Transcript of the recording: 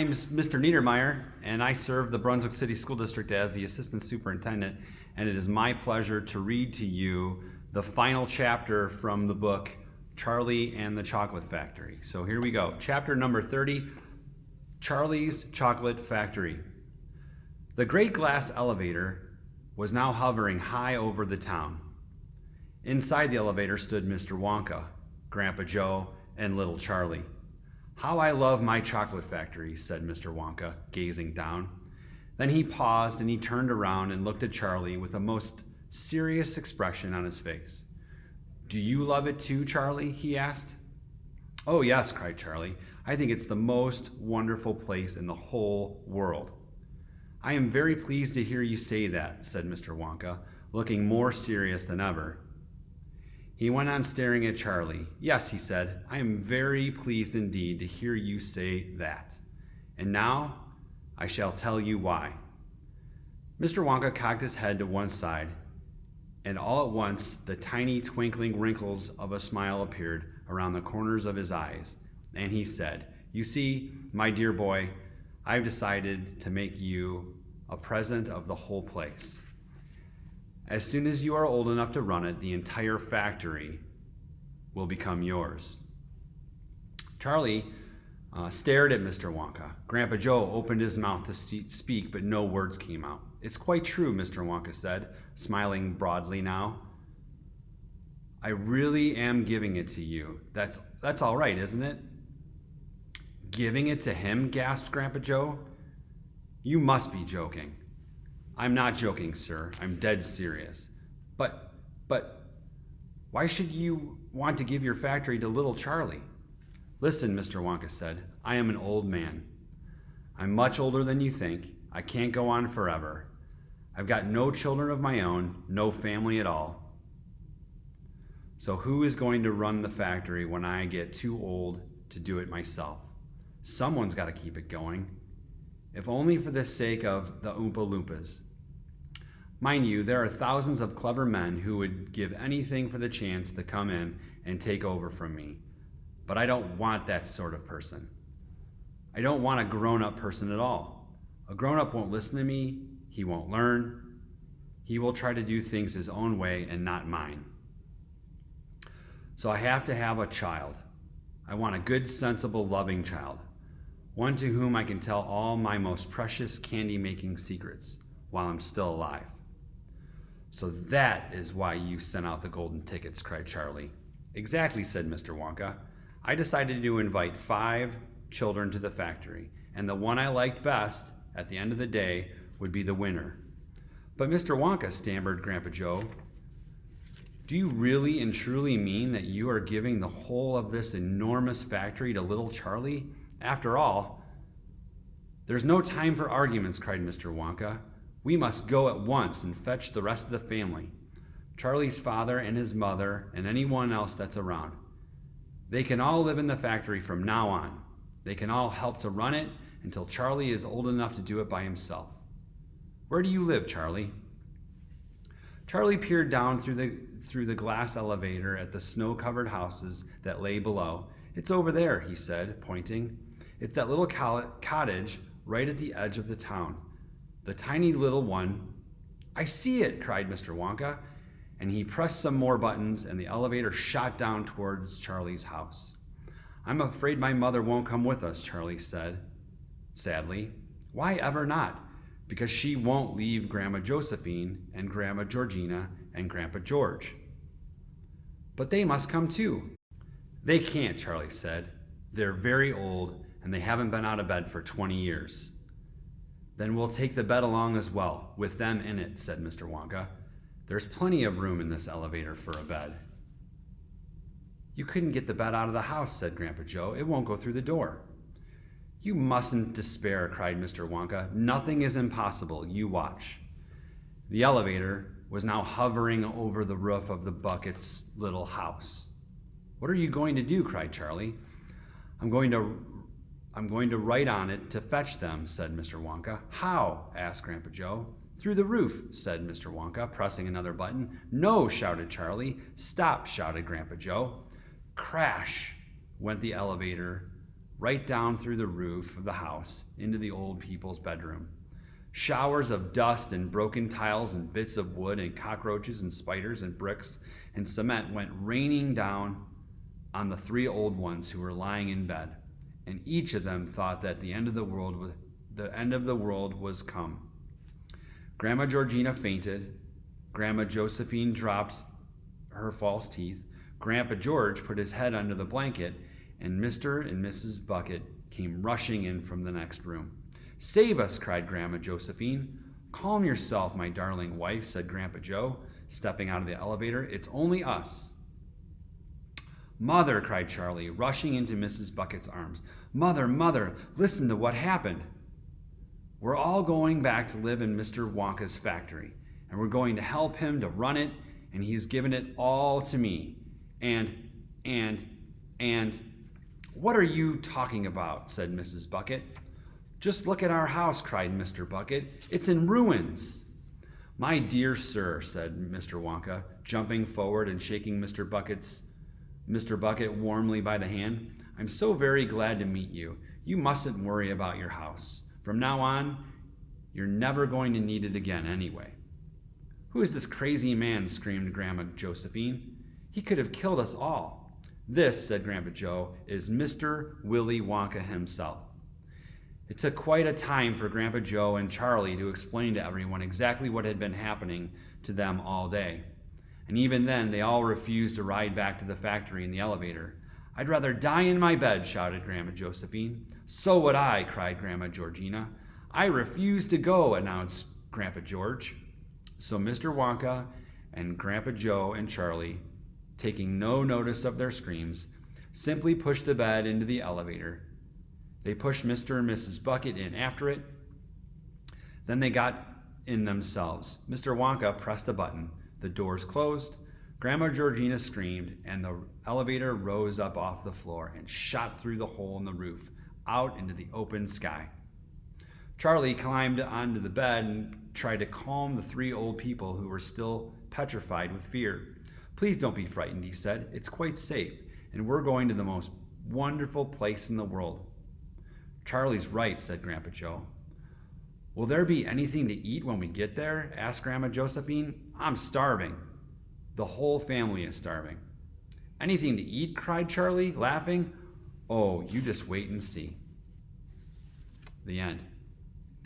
My name is Mr. Niedermeyer, and I serve the Brunswick City School District as the Assistant Superintendent, and it is my pleasure to read to you the final chapter from the book, Charlie and the Chocolate Factory. So here we go. Chapter number 30, Charlie's Chocolate Factory. The great glass elevator was now hovering high over the town. Inside the elevator stood Mr. Wonka, Grandpa Joe, and little Charlie. "How I love my chocolate factory," said Mr. Wonka, gazing down. Then he paused and he turned around and looked at Charlie with a most serious expression on his face. "Do you love it too, Charlie?" he asked. "Oh yes," cried Charlie. "I think it's the most wonderful place in the whole world." "I am very pleased to hear you say that," said Mr. Wonka, looking more serious than ever. He went on staring at Charlie. "Yes," he said, "I am very pleased indeed to hear you say that. And now I shall tell you why." Mr. Wonka cocked his head to one side, and all at once the tiny twinkling wrinkles of a smile appeared around the corners of his eyes, and he said, "You see, my dear boy, I've decided to make you a present of the whole place. As soon as you are old enough to run it, the entire factory will become yours." Charlie stared at Mr. Wonka. Grandpa Joe opened his mouth to speak, but no words came out. "It's quite true," Mr. Wonka said, smiling broadly now. "I really am giving it to you. That's all right, isn't it?" "Giving it to him?" gasped Grandpa Joe. "You must be joking." "I'm not joking, sir. I'm dead serious." But, why should you want to give your factory to little Charlie?" "Listen," Mr. Wonka said, "I am an old man. I'm much older than you think. I can't go on forever. I've got no children of my own, no family at all. So who is going to run the factory when I get too old to do it myself? Someone's got to keep it going, if only for the sake of the Oompa Loompas. Mind you, there are thousands of clever men who would give anything for the chance to come in and take over from me. But I don't want that sort of person. I don't want a grown-up person at all. A grown-up won't listen to me. He won't learn. He will try to do things his own way and not mine. So I have to have a child. I want a good, sensible, loving child. One to whom I can tell all my most precious candy-making secrets while I'm still alive." "So that is why you sent out the golden tickets," cried Charlie. "Exactly," said Mr. Wonka. "I decided to invite 5 children to the factory, and the one I liked best, at the end of the day, would be the winner." "But Mr. Wonka," stammered Grandpa Joe, "do you really and truly mean that you are giving the whole of this enormous factory to little Charlie? After all—" "There's no time for arguments," cried Mr. Wonka. "We must go at once and fetch the rest of the family. Charlie's father and his mother and anyone else that's around. They can all live in the factory from now on. They can all help to run it until Charlie is old enough to do it by himself. Where do you live, Charlie?" Charlie peered down through the glass elevator at the snow-covered houses that lay below. "It's over there," he said, pointing. "It's that little cottage right at the edge of the town. The tiny little one—" "I see it!" cried Mr. Wonka, and he pressed some more buttons, and the elevator shot down towards Charlie's house. "I'm afraid my mother won't come with us," Charlie said, sadly. "Why ever not?" "Because she won't leave Grandma Josephine and Grandma Georgina and Grandpa George." "But they must come too." "They can't," Charlie said. "They're very old, and they haven't been out of bed for 20 years. "Then we'll take the bed along as well, with them in it," said Mr. Wonka. "There's plenty of room in this elevator for a bed." "You couldn't get the bed out of the house," said Grandpa Joe. "It won't go through the door." "You mustn't despair," cried Mr. Wonka. "Nothing is impossible. You watch." The elevator was now hovering over the roof of the Bucket's little house. "What are you going to do?" cried Charlie. I'm going to ride on it to fetch them," said Mr. Wonka. "How?" asked Grandpa Joe. "Through the roof," said Mr. Wonka, pressing another button. "No!" shouted Charlie. "Stop!" shouted Grandpa Joe. Crash went the elevator right down through the roof of the house into the old people's bedroom. Showers of dust and broken tiles and bits of wood and cockroaches and spiders and bricks and cement went raining down on the three old ones who were lying in bed, and each of them thought that the end of the world was come. Grandma Georgina fainted. Grandma Josephine dropped her false teeth. Grandpa George put his head under the blanket, and Mr. and Mrs. Bucket came rushing in from the next room. "Save us," cried Grandma Josephine. "Calm yourself, my darling wife," said Grandpa Joe, stepping out of the elevator. "It's only us." "Mother," cried Charlie, rushing into Mrs. Bucket's arms. "Mother, Mother, listen to what happened. We're all going back to live in Mr. Wonka's factory, and we're going to help him to run it, and he's given it all to me. And, what are you talking about?" said Mrs. Bucket. "Just look at our house," cried Mr. Bucket. "It's in ruins." "My dear sir," said Mr. Wonka, jumping forward and shaking Mr. Bucket warmly by the hand, "I'm so very glad to meet you. You mustn't worry about your house. From now on, you're never going to need it again anyway." "Who is this crazy man?" screamed Grandma Josephine. "He could have killed us all." "This," said Grandpa Joe, "is Mr. Willy Wonka himself." It took quite a time for Grandpa Joe and Charlie to explain to everyone exactly what had been happening to them all day. And even then, they all refused to ride back to the factory in the elevator. "I'd rather die in my bed," shouted Grandma Josephine. "So would I," cried Grandma Georgina. "I refuse to go," announced Grandpa George. So Mr. Wonka and Grandpa Joe and Charlie, taking no notice of their screams, simply pushed the bed into the elevator. They pushed Mr. and Mrs. Bucket in after it. Then they got in themselves. Mr. Wonka pressed a button. The doors closed. Grandma Georgina screamed, and the elevator rose up off the floor and shot through the hole in the roof, out into the open sky. Charlie climbed onto the bed and tried to calm the three old people who were still petrified with fear. "Please don't be frightened," he said. "It's quite safe, and we're going to the most wonderful place in the world." "Charlie's right," said Grandpa Joe. "Will there be anything to eat when we get there?" asked Grandma Josephine. "I'm starving." "The whole family is starving." "Anything to eat?" cried Charlie, laughing. "Oh, you just wait and see." The end.